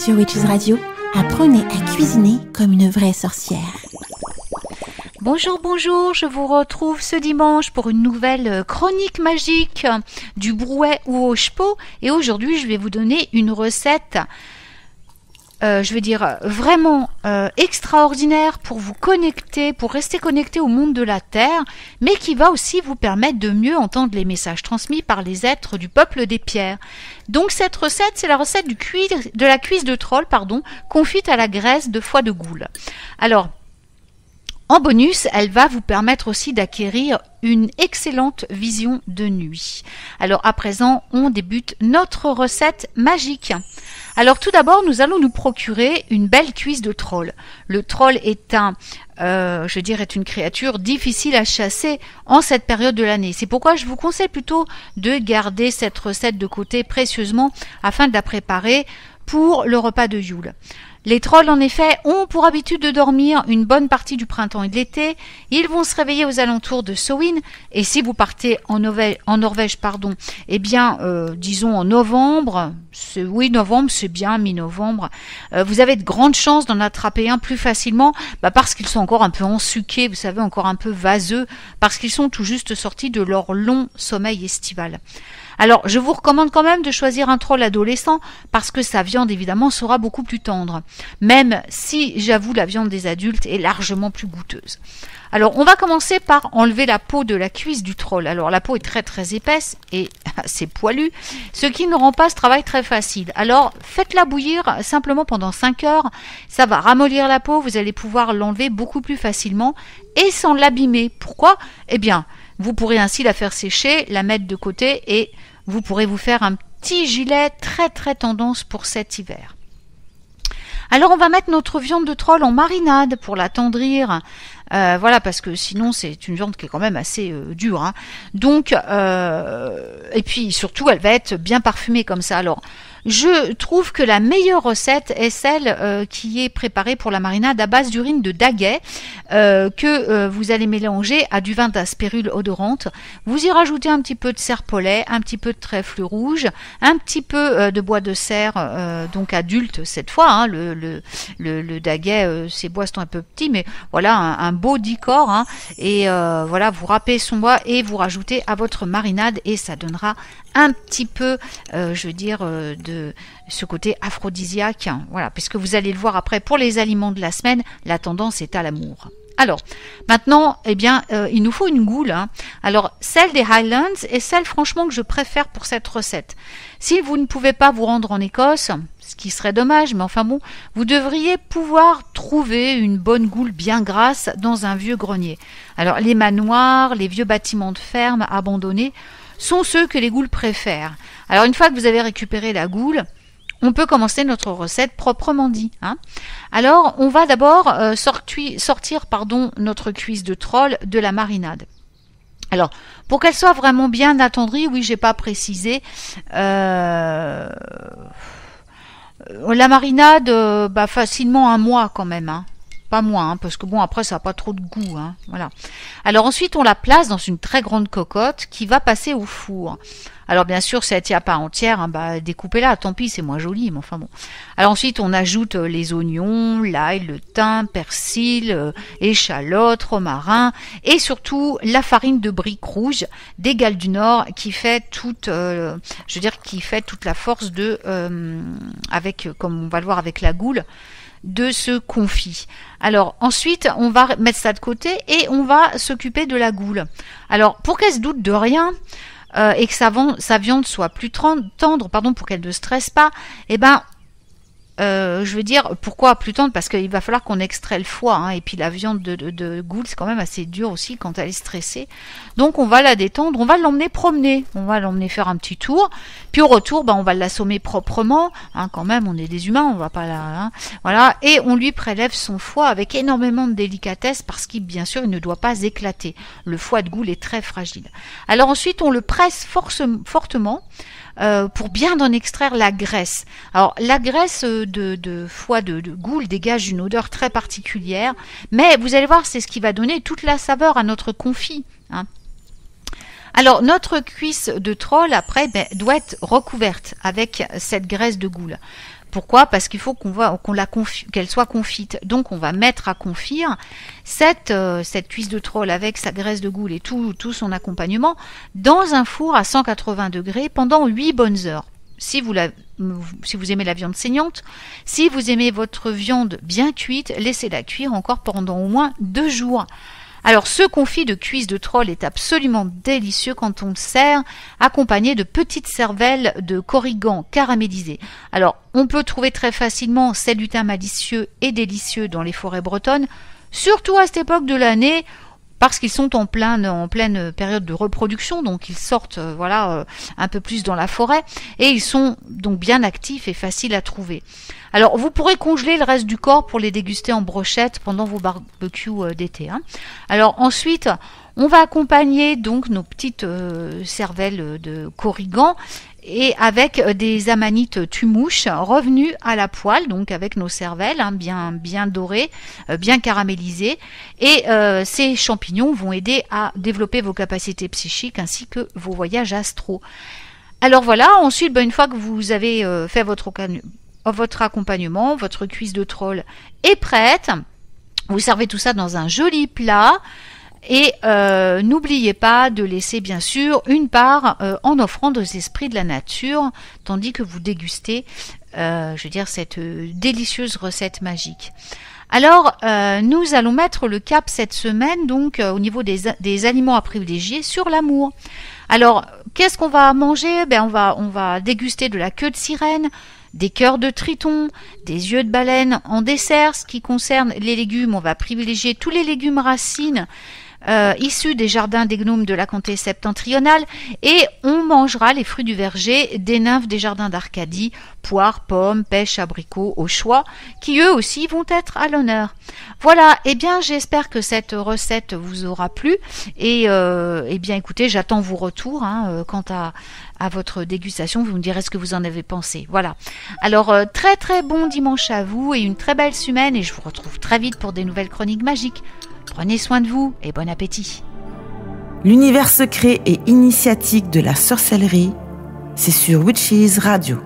Sur Witches Radio, apprenez à cuisiner comme une vraie sorcière. Bonjour, bonjour, je vous retrouve ce dimanche pour une nouvelle chronique magique du brouet ou au chepot. Et aujourd'hui, je vais vous donner une recette, vraiment extraordinaire pour vous connecter, pour rester connecté au monde de la Terre, mais qui va aussi vous permettre de mieux entendre les messages transmis par les êtres du peuple des pierres. Donc cette recette, c'est la recette de la cuisse de troll, confite à la graisse de foie de goule. Alors, en bonus, elle va vous permettre aussi d'acquérir une excellente vision de nuit. Alors à présent, on débute notre recette magique. Alors tout d'abord, nous allons nous procurer une belle cuisse de troll. Le troll est est une créature difficile à chasser en cette période de l'année. C'est pourquoi je vous conseille plutôt de garder cette recette de côté précieusement afin de la préparer pour le repas de Yule. Les trolls, en effet, ont pour habitude de dormir une bonne partie du printemps et de l'été. Ils vont se réveiller aux alentours de Samhain. Et si vous partez en Norvège, disons en novembre, novembre, c'est bien, mi-novembre, vous avez de grandes chances d'en attraper un plus facilement, parce qu'ils sont encore un peu ensuqués, vous savez, encore un peu vaseux, parce qu'ils sont tout juste sortis de leur long sommeil estival. Alors, je vous recommande quand même de choisir un troll adolescent parce que sa viande, évidemment, sera beaucoup plus tendre. Même si, j'avoue, la viande des adultes est largement plus goûteuse. Alors, on va commencer par enlever la peau de la cuisse du troll. Alors, la peau est très très épaisse et assez poilue, ce qui ne rend pas ce travail très facile. Alors, faites-la bouillir simplement pendant 5 heures. Ça va ramollir la peau, vous allez pouvoir l'enlever beaucoup plus facilement et sans l'abîmer. Pourquoi ? Eh bien, vous pourrez ainsi la faire sécher, la mettre de côté et vous pourrez vous faire un petit gilet très très tendance pour cet hiver. Alors on va mettre notre viande de troll en marinade pour l'attendrir. Parce que sinon c'est une viande qui est quand même assez dure. Hein. Donc, et puis surtout elle va être bien parfumée comme ça. Alors, je trouve que la meilleure recette est celle qui est préparée pour la marinade à base d'urine de daguet que vous allez mélanger à du vin d'aspérule odorante. Vous y rajoutez un petit peu de serpolet, un petit peu de trèfle rouge, un petit peu de bois de serre, donc adulte cette fois. Hein, le daguet, ces bois sont un peu petits, mais voilà un beau dicor. Hein, et vous râpez son bois et vous rajoutez à votre marinade et ça donnera un petit peu, de ce côté aphrodisiaque, hein, voilà, puisque vous allez le voir après pour les aliments de la semaine, la tendance est à l'amour. Alors, maintenant, il nous faut une goule. Hein. Alors, celle des Highlands est celle, franchement, que je préfère pour cette recette. Si vous ne pouvez pas vous rendre en Écosse, ce qui serait dommage, mais enfin bon, vous devriez pouvoir trouver une bonne goule bien grasse dans un vieux grenier. Alors, les manoirs, les vieux bâtiments de ferme abandonnés sont ceux que les goules préfèrent. Alors, une fois que vous avez récupéré la goule, on peut commencer notre recette proprement dit. Hein. Alors, on va d'abord sortir notre cuisse de troll de la marinade. Alors, pour qu'elle soit vraiment bien attendrie, oui, j'ai pas précisé. La marinade, facilement 1 mois quand même. Hein. Pas moins, hein, parce que bon, après, ça n'a pas trop de goût. Hein, voilà. Alors ensuite, on la place dans une très grande cocotte qui va passer au four. Alors bien sûr, si elle ne tient pas entière, découpez-la, tant pis, c'est moins joli, mais enfin bon. Alors ensuite, on ajoute les oignons, l'ail, le thym, persil, échalote, romarin, et surtout la farine de brique rouge des Galles du Nord qui fait toute la force comme on va le voir avec la goule, de ce confit. Alors ensuite, on va mettre ça de côté et on va s'occuper de la goule. Alors pour qu'elle se doute de rien et que sa viande soit plus tendre, pour qu'elle ne stresse pas, pourquoi plus tendre? Parce qu'il va falloir qu'on extrait le foie, hein, et puis la viande de goule, c'est quand même assez dur aussi quand elle est stressée. Donc on va la détendre, on va l'emmener promener, on va l'emmener faire un petit tour, puis au retour, on va l'assommer proprement, hein, quand même, on est des humains, on va pas voilà, et on lui prélève son foie avec énormément de délicatesse parce qu'il, bien sûr, il ne doit pas éclater. Le foie de goule est très fragile. Alors ensuite, on le presse fortement, pour bien en extraire la graisse. Alors la graisse de foie de goule dégage une odeur très particulière, mais vous allez voir, c'est ce qui va donner toute la saveur à notre confit. Hein. Alors notre cuisse de troll après doit être recouverte avec cette graisse de goule. Pourquoi ? Parce qu'il faut qu'elle soit confite. Donc on va mettre à confire cette cuisse de troll avec sa graisse de goule et tout son accompagnement dans un four à 180 degrés pendant 8 bonnes heures. Si vous aimez la viande saignante, si vous aimez votre viande bien cuite, laissez-la cuire encore pendant au moins 2 jours. Alors ce confit de cuisse de troll est absolument délicieux quand on le sert accompagné de petites cervelles de corrigan caramélisées. Alors on peut trouver très facilement ces lutins malicieux et délicieux dans les forêts bretonnes, surtout à cette époque de l'année parce qu'ils sont en pleine période de reproduction, donc ils sortent un peu plus dans la forêt et ils sont donc bien actifs et faciles à trouver. Alors vous pourrez congeler le reste du corps pour les déguster en brochette pendant vos barbecues d'été. Alors ensuite, on va accompagner donc nos petites cervelles de corrigan et avec des amanites tumouches revenus à la poêle, donc avec nos cervelles bien dorées, bien caramélisées. Et ces champignons vont aider à développer vos capacités psychiques ainsi que vos voyages astraux. Alors voilà, ensuite, une fois que vous avez fait votre accompagnement, votre cuisse de troll est prête. Vous servez tout ça dans un joli plat. Et n'oubliez pas de laisser bien sûr une part en offrande aux esprits de la nature, tandis que vous dégustez cette délicieuse recette magique. Alors, nous allons mettre le cap cette semaine, donc au niveau des aliments à privilégier sur l'amour. Alors, qu'est-ce qu'on va manger ? On va déguster de la queue de sirène, des cœurs de triton, des yeux de baleine en dessert. Ce qui concerne les légumes, on va privilégier tous les légumes racines issus des jardins des gnomes de la comté septentrionale, et on mangera les fruits du verger des nymphes des jardins d'Arcadie, poires, pommes, pêches, abricots au choix, qui eux aussi vont être à l'honneur. Voilà, j'espère que cette recette vous aura plu, et écoutez, j'attends vos retours quant à votre dégustation, vous me direz ce que vous en avez pensé. Voilà. Alors, très très bon dimanche à vous et une très belle semaine, et je vous retrouve très vite pour des nouvelles chroniques magiques. Prenez soin de vous et bon appétit. L'univers secret et initiatique de la sorcellerie, c'est sur Witches Radio.